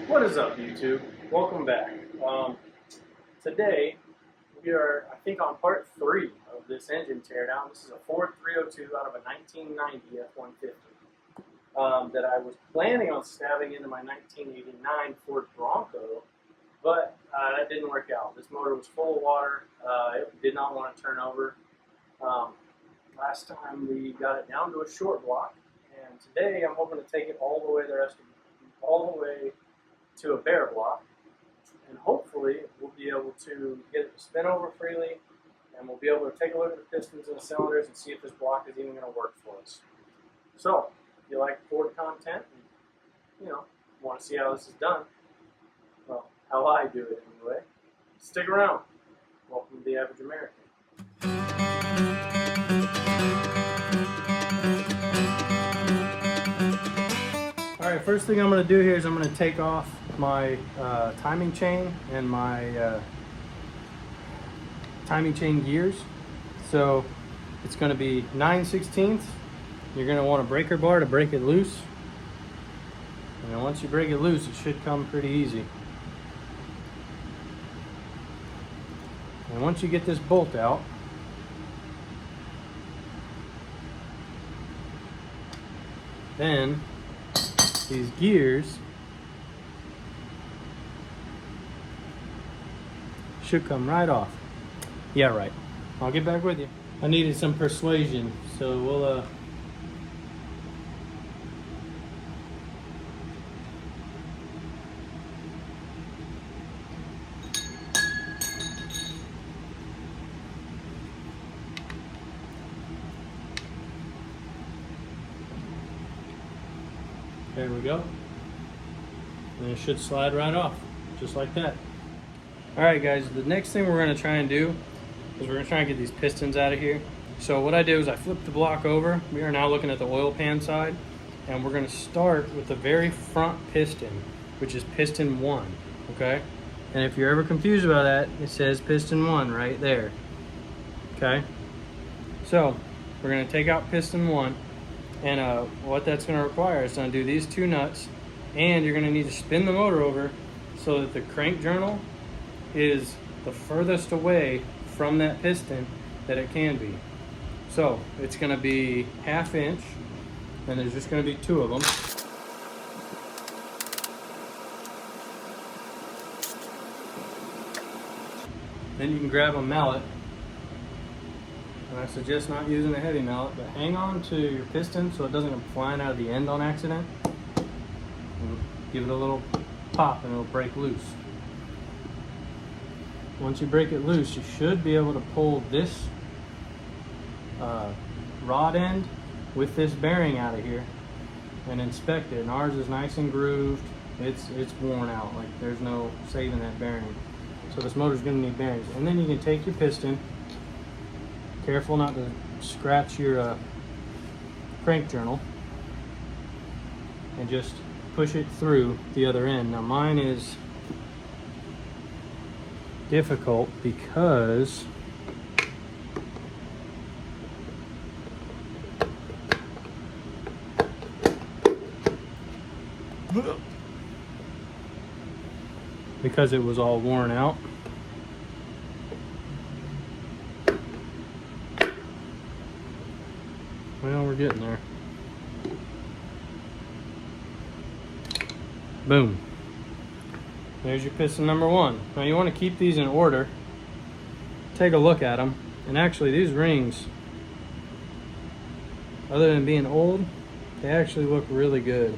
What is up, YouTube? Welcome back. Today we are, I think, on part 3 of this engine teardown. This is a Ford 302 out of a 1990 F-150 that I was planning on stabbing into my 1989 Ford Bronco, but that didn't work out. This motor was full of water. It did not want to turn over. Last time we got it down to a short block, and today I'm hoping to take it all the way to a bare block, and hopefully we'll be able to get it to spin over freely, and we'll be able to take a look at the pistons and the cylinders and see if this block is even going to work for us. So, if you like Ford content, and, want to see how this is done, well, how I do it anyway, stick around. Welcome to the Average American. Alright, first thing I'm going to do here is I'm going to take off my timing chain and my timing chain gears. So it's going to be 9/16. You're going to want a breaker bar to break it loose. And then once you break it loose, it should come pretty easy. And once you get this bolt out, then these gears should come right off. Yeah, right. I'll get back with you. I needed some persuasion, so we'll there we go. And it should slide right off, just like that. Alright guys, the next thing we're going to try and do is we're going to try and get these pistons out of here. So what I did was I flipped the block over. We are now looking at the oil pan side, and we're going to start with the very front piston, which is piston 1, okay? And if you're ever confused about that, it says piston 1 right there, okay? So we're going to take out piston 1, and what that's going to require is to undo these 2 nuts, and you're going to need to spin the motor over so that the crank journal is the furthest away from that piston that it can be. So it's going to be 1/2 inch, and there's just going to be 2 of them. Then you can grab a mallet, and I suggest not using a heavy mallet, but hang on to your piston so it doesn't come flying out of the end on accident. And give it a little pop and it'll break loose. Once you break it loose, you should be able to pull this rod end with this bearing out of here and inspect it. And ours is nice and grooved. It's worn out, like there's no saving that bearing. So this motor's gonna need bearings. And then you can take your piston, careful not to scratch your crank journal, and just push it through the other end. Now mine is difficult because it was all worn out. Well, we're getting there. Boom. There's your piston number 1. Now you want to keep these in order. Take a look at them. And actually these rings, other than being old, they actually look really good.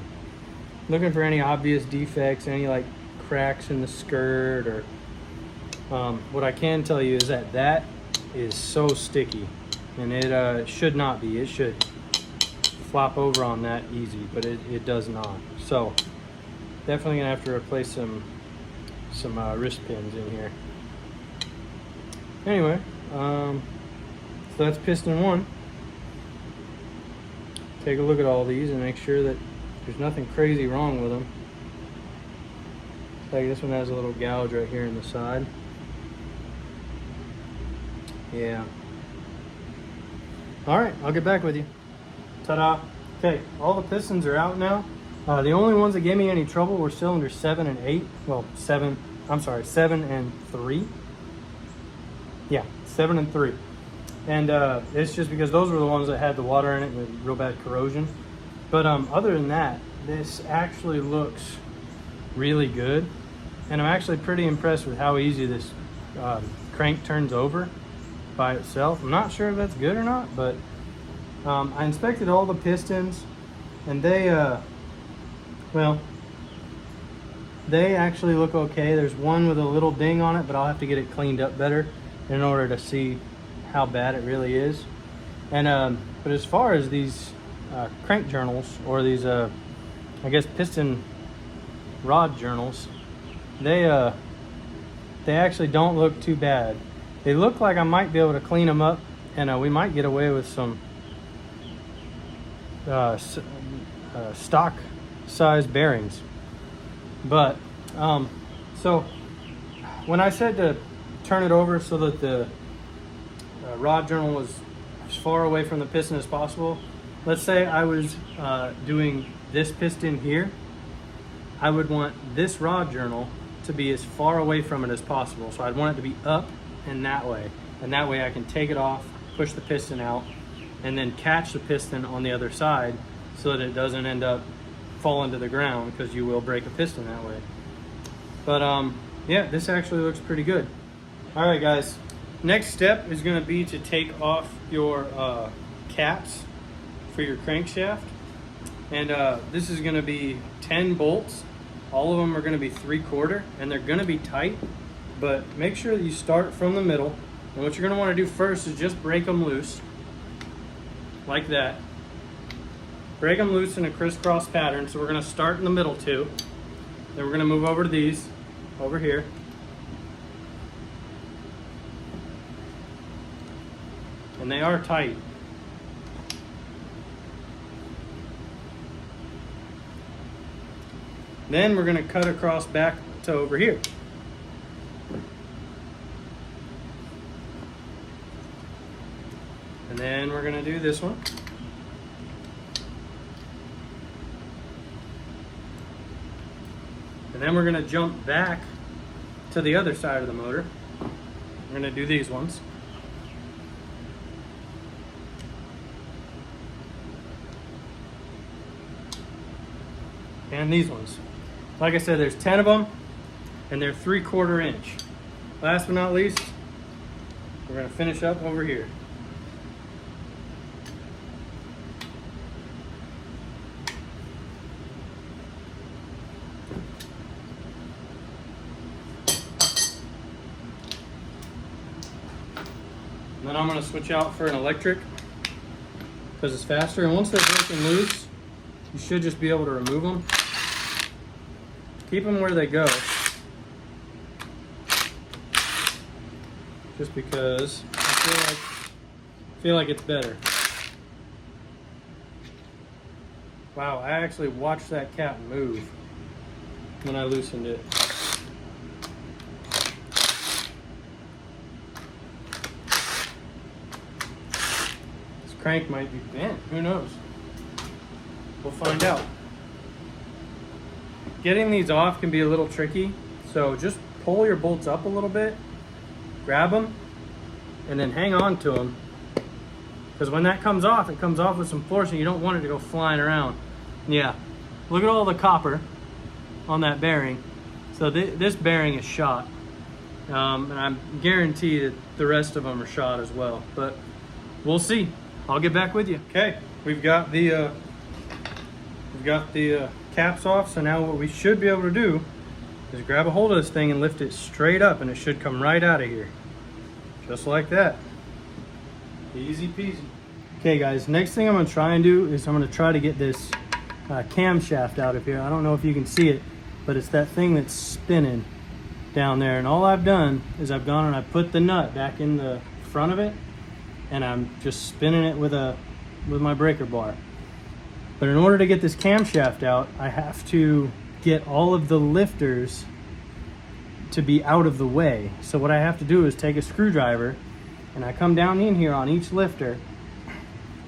Looking for any obvious defects, any like cracks in the skirt, or what I can tell you is that is so sticky, and it should not be. It should flop over on that easy, but it does not. So definitely gonna have to replace some wrist pins in here. Anyway, so that's piston 1. Take a look at all these and make sure that there's nothing crazy wrong with them. Like this one has a little gouge right here in the side. Yeah. All right, I'll get back with you. Ta-da. Okay, all the pistons are out now. The only ones that gave me any trouble were cylinder 7 and 8. Well, 7 and 3. Yeah, 7 and 3. And it's just because those were the ones that had the water in it with real bad corrosion. But other than that, this actually looks really good. And I'm actually pretty impressed with how easy this crank turns over by itself. I'm not sure if that's good or not, but I inspected all the pistons, and they actually look okay. There's one with a little ding on it, but I'll have to get it cleaned up better in order to see how bad it really is. And but as far as these crank journals, or these I guess piston rod journals, they actually don't look too bad. They look like I might be able to clean them up, and we might get away with some stock size bearings. But so when I said to turn it over so that the rod journal was as far away from the piston as possible, let's say I was doing this piston here, I would want this rod journal to be as far away from it as possible. So I'd want it to be up and that way I can take it off, push the piston out, and then catch the piston on the other side so that it doesn't end up falling to the ground, because you will break a piston that way. But yeah, this actually looks pretty good. All right guys, next step is going to be to take off your caps for your crankshaft. And this is going to be 10 bolts. All of them are going to be 3/4, and they're going to be tight, but make sure that you start from the middle. And what you're going to want to do first is just break them loose like that. Break them loose in a crisscross pattern. So we're going to start in the middle too. Then we're going to move over to these over here. And they are tight. Then we're going to cut across back to over here. And then we're going to do this one. And then we're going to jump back to the other side of the motor. We're going to do these ones. And these ones. Like I said, there's 10 of them, and they're 3/4 inch. Last but not least, we're going to finish up over here. And then I'm going to switch out for an electric because it's faster. And once they're breaking loose, you should just be able to remove them. Keep them where they go. Just because I feel like it's better. Wow, I actually watched that cap move when I loosened it. This crank might be bent, who knows? We'll find out. Getting these off can be a little tricky, so just pull your bolts up a little bit, grab them, and then hang on to them. Because when that comes off, it comes off with some force and you don't want it to go flying around. Yeah, look at all the copper on that bearing. So this bearing is shot. And I guarantee that the rest of them are shot as well. But we'll see. I'll get back with you. Okay, we've got the caps off, so now what we should be able to do is grab a hold of this thing and lift it straight up, and it should come right out of here. Just like that. Easy peasy. Okay guys, next thing I'm going to try and do is I'm going to try to get this camshaft out of here. I don't know if you can see it, but it's that thing that's spinning down there. And all I've done is I've gone and I put the nut back in the front of it, and I'm just spinning it with my breaker bar. But in order to get this camshaft out, I have to get all of the lifters to be out of the way. So what I have to do is take a screwdriver and I come down in here on each lifter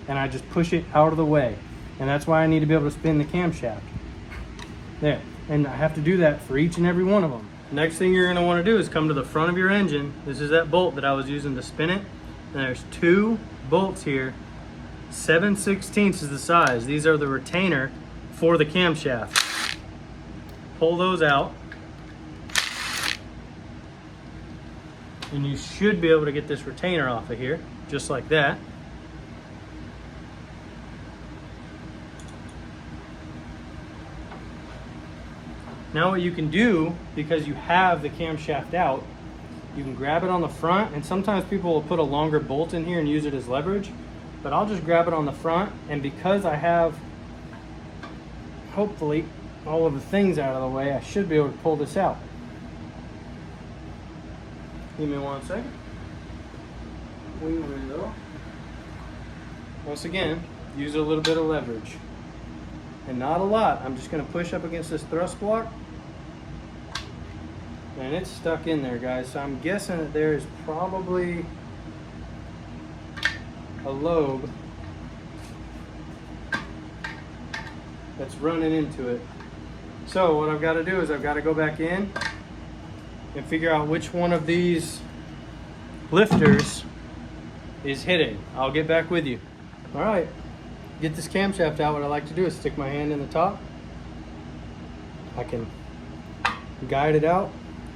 and I just push it out of the way. And that's why I need to be able to spin the camshaft. There. And I have to do that for each and every one of them. Next thing you're going to want to do is come to the front of your engine. This is that bolt that I was using to spin it. And there's 2 bolts here. 7/16 is the size. These are the retainer for the camshaft. Pull those out. And you should be able to get this retainer off of here, just like that. Now what you can do, because you have the camshaft out, you can grab it on the front, and sometimes people will put a longer bolt in here and use it as leverage, but I'll just grab it on the front, and because I have, hopefully, all of the things out of the way, I should be able to pull this out. Give me 1 second. We will, once again, use a little bit of leverage. And not a lot. I'm just going to push up against this thrust block. And it's stuck in there, guys. So I'm guessing that there is probably a lobe that's running into it. So what I've got to do is I've got to go back in and figure out which one of these lifters is hitting. I'll get back with you. All right. Get this camshaft out. What I like to do is stick my hand in the top. I can guide it out,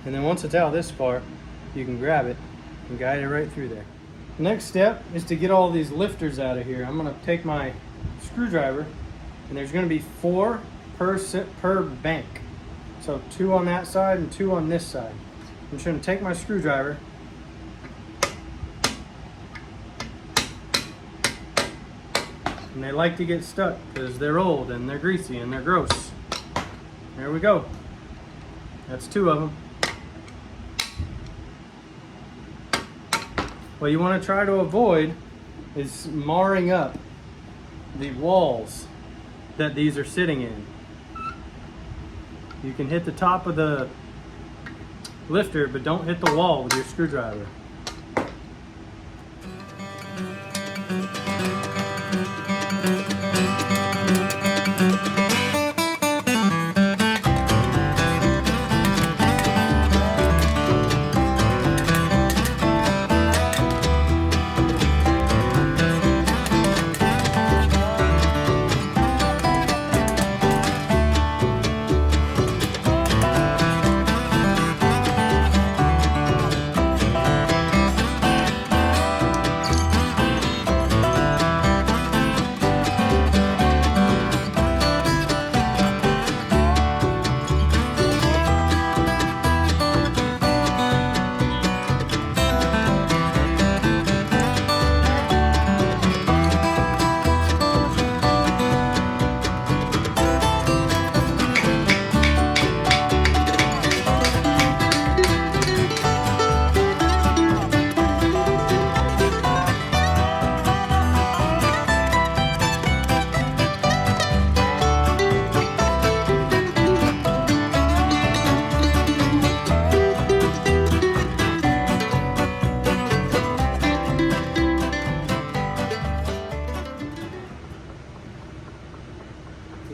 and then once it's out this far, you can grab it and guide it right through there. Next step is to get all these lifters out of here. I'm going to take my screwdriver, and there's going to be 4 per bank. So 2 on that side and 2 on this side. I'm just going to take my screwdriver, and they like to get stuck because they're old and they're greasy and they're gross. There we go. That's 2 of them. What you want to try to avoid is marring up the walls that these are sitting in. You can hit the top of the lifter, but don't hit the wall with your screwdriver.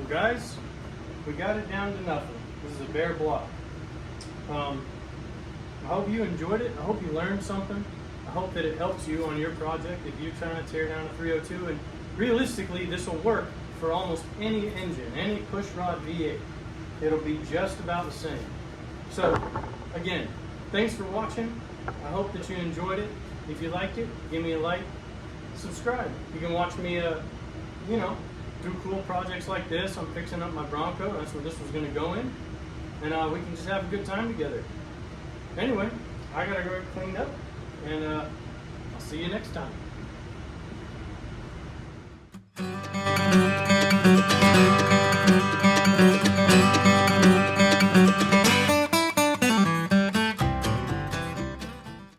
Guys, we got it down to nothing. This is a bare block. I hope you enjoyed it. I hope you learned something. I hope that it helps you on your project if you're trying to tear down a 302. And realistically, this will work for almost any engine, any pushrod V8. It'll be just about the same. So, again, thanks for watching. I hope that you enjoyed it. If you liked it, give me a like, subscribe. You can watch me, do cool projects like this. I'm fixing up my Bronco. That's where this was going to go in. And we can just have a good time together. Anyway, I got to go get cleaned up. And I'll see you next time.